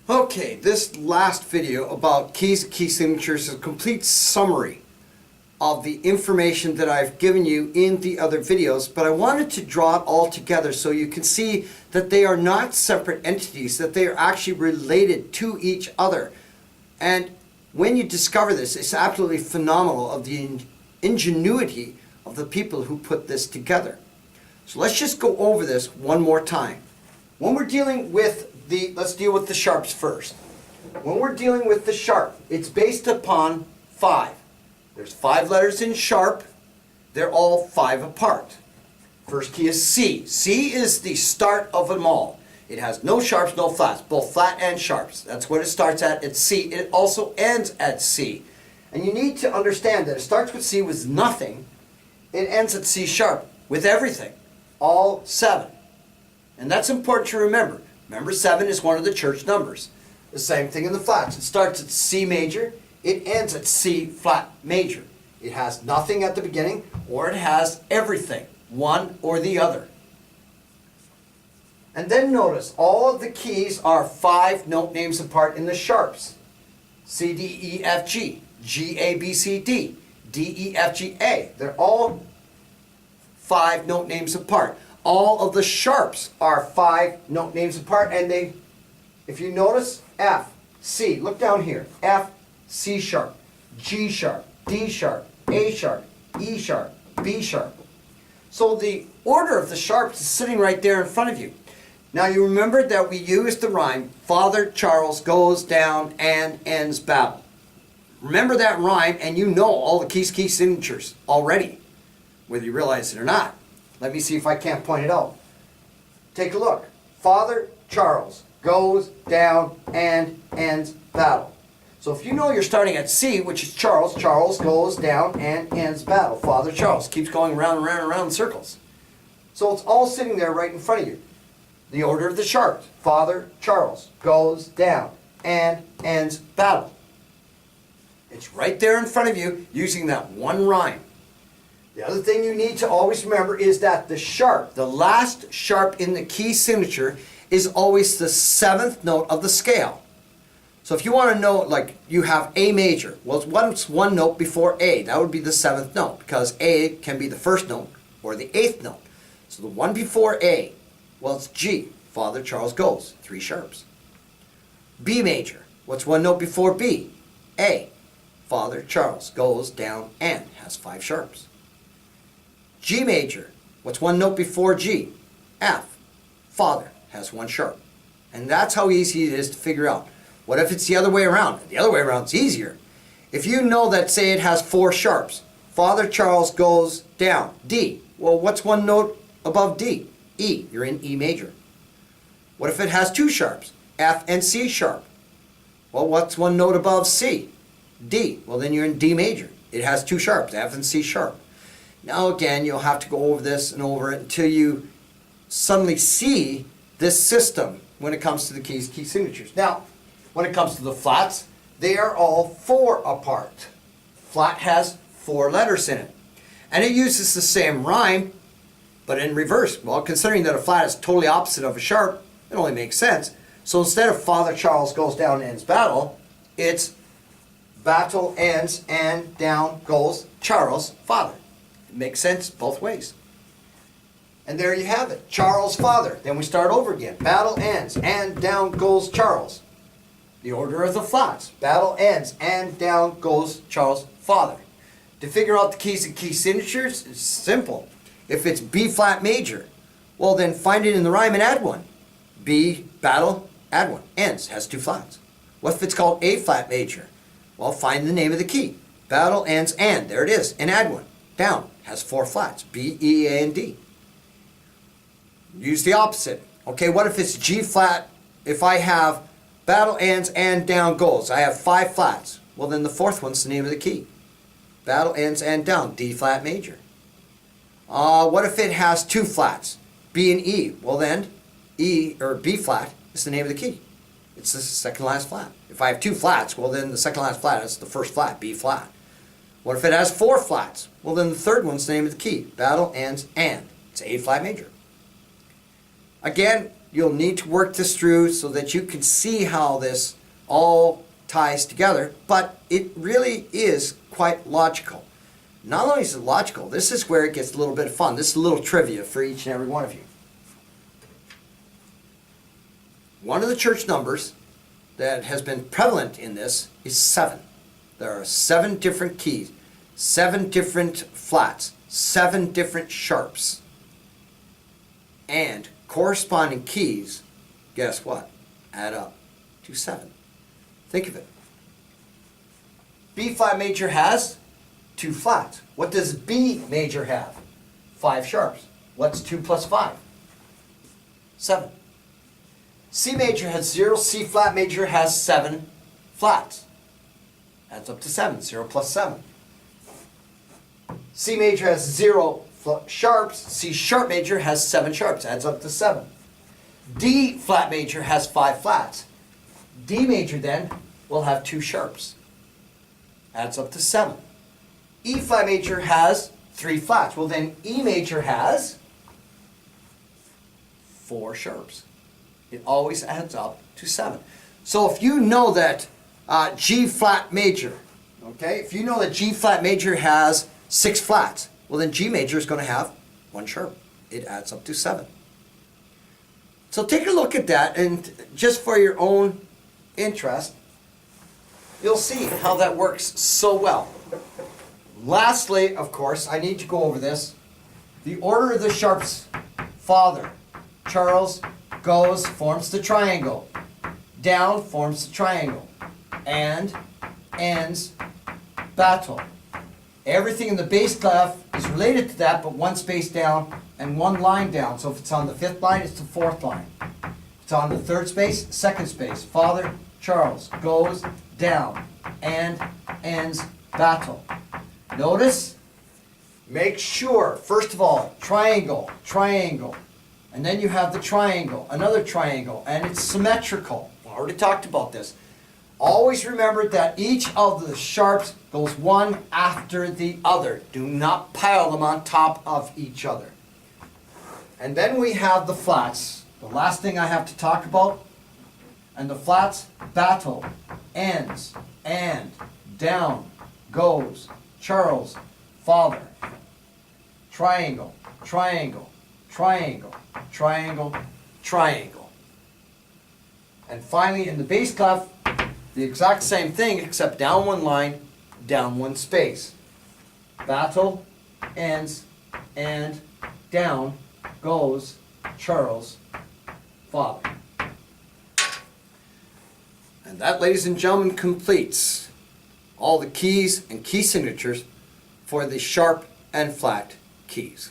Okay, this last video about keys and key signatures is a complete summary of the information that I've given you in the other videos, but I wanted to draw it all together so you can see that they are not separate entities, that they are actually related to each other. And when you discover this, it's absolutely phenomenal of the ingenuity of the people who put this together. So let's just go over this one more time. When we're dealing with let's deal with the sharps first. When we're dealing with the sharp, it's based upon 5. There's 5 letters in sharp. They're all 5 apart. First key is C. C is the start of them all. It has no sharps, no flats, both flat and sharps. That's what it starts at. It's C. It also ends at C. And you need to understand that it starts with C with nothing. It ends at C sharp with everything. All 7. And that's important to remember. Remember, 7 is one of the church numbers. The same thing in the flats. It starts at C major. It ends at C flat major. It has nothing at the beginning, or it has everything, one or the other. And then notice, all of the keys are 5 note names apart in the sharps. C, D, E, F, G. G, A, B, C, D. D, E, F, G, A. They're all 5 note names apart. All of the sharps are 5 note names apart, and if you notice, F, C, look down here, F, C sharp, G sharp, D sharp, A sharp, E sharp, B sharp. So the order of the sharps is sitting right there in front of you. Now you remember that we used the rhyme, Father Charles goes down and ends battle. Remember that rhyme, and you know all the key signatures already, whether you realize it or not. Let me see if I can't point it out. Take a look. Father Charles goes down and ends battle. So if you know you're starting at C, which is Charles, Charles goes down and ends battle. Father Charles keeps going around and around and around in circles. So it's all sitting there right in front of you. The order of the sharps. Father Charles goes down and ends battle. It's right there in front of you using that one rhyme. The other thing you need to always remember is that the sharp, the last sharp in the key signature, is always the 7th note of the scale. So if you want to know, like you have A major, well, it's one note before A. That would be the 7th note, because A can be the 1st note or the 8th note. So the one before A, well, it's G. Father Charles goes, 3 sharps. B major, what's one note before B? A. Father Charles goes down and has 5 sharps. G major, what's one note before G? F. Father has 1 sharp. And that's how easy it is to figure out. What if it's the other way around? The other way around is easier. If you know that, say, it has 4 sharps, Father Charles goes down, D. Well, what's one note above D? E. You're in E major. What if it has 2 sharps, F and C sharp? Well, what's one note above C? D. Well, then you're in D major. It has 2 sharps, F and C sharp. Now again, you'll have to go over this and over it until you suddenly see this system when it comes to the key signatures. Now, when it comes to the flats, they are all 4 apart. Flat has 4 letters in it. And it uses the same rhyme, but in reverse. Well, considering that a flat is totally opposite of a sharp, it only makes sense. So instead of Father Charles goes down and ends battle, it's battle ends and down goes Charles, father. Makes sense both ways. And there you have it. Charles, father. Then we start over again. Battle ends and down goes Charles. The order of the flats. Battle ends and down goes Charles, father. To figure out the keys and key signatures, it's simple. If it's B flat major, well then find it in the rhyme and add 1. B, battle, add 1. Ends, has 2 flats. What if it's called A flat major? Well, find the name of the key. Battle ends and, there it is, and add 1. Down, has 4 flats, B, E, A, and D. Use the opposite. Okay, what if it's G flat? If I have battle ends and down goes, I have 5 flats. Well, then the 4th one's the name of the key. Battle ends and down, D flat major. What if it has 2 flats, B and E? Well then, E, or B flat, is the name of the key. It's the second last flat. If I have 2 flats, well then the second last flat is the first flat, B flat. What if it has 4 flats? Well then the 3rd one's the name of the key. Battle ends and. It's A flat major. Again, you'll need to work this through so that you can see how this all ties together, but it really is quite logical. Not only is it logical, this is where it gets a little bit of fun. This is a little trivia for each and every one of you. One of the church numbers that has been prevalent in this is 7. There are 7 different keys, 7 different flats, 7 different sharps, and corresponding keys, guess what? Add up to 7. Think of it. B flat major has 2 flats. What does B major have? 5 sharps. What's 2 plus 5? 7. C major has 0. C flat major has 7 flats. Adds up to 7. 0 plus 7. C major has 0 sharps. C sharp major has 7 sharps. Adds up to 7. D flat major has 5 flats. D major then will have 2 sharps. Adds up to 7. E flat major has 3 flats. Well then E major has 4 sharps. It always adds up to 7. So if you know that G flat major, okay, if you know that G flat major has 6 flats, well then G major is going to have 1 sharp. It adds up to 7. So take a look at that, and just for your own interest, you'll see how that works so well. Lastly, of course, I need to go over this. The order of the sharps: father, Charles, goes, forms the triangle. Down, forms the triangle. And, ends, battle. Everything in the bass clef is related to that, but 1 space down and 1 line down. So if it's on the 5th line, it's the 4th line. If it's on the 3rd space, 2nd space. Father, Charles, goes, down, and, ends, battle. Notice, make sure, first of all, triangle, triangle. And then you have the triangle, another triangle, and it's symmetrical. I already talked about this. Always remember that each of the sharps goes one after the other. Do not pile them on top of each other. And then we have the flats. The last thing I have to talk about. And the flats: battle, ends, and, down, goes, Charles, father. Triangle, triangle, triangle, triangle, triangle. And finally in the bass clef, the exact same thing, except down 1 line, down 1 space. Battle, ends, and, down, goes, Charles, father. And that, ladies and gentlemen, completes all the keys and key signatures for the sharp and flat keys.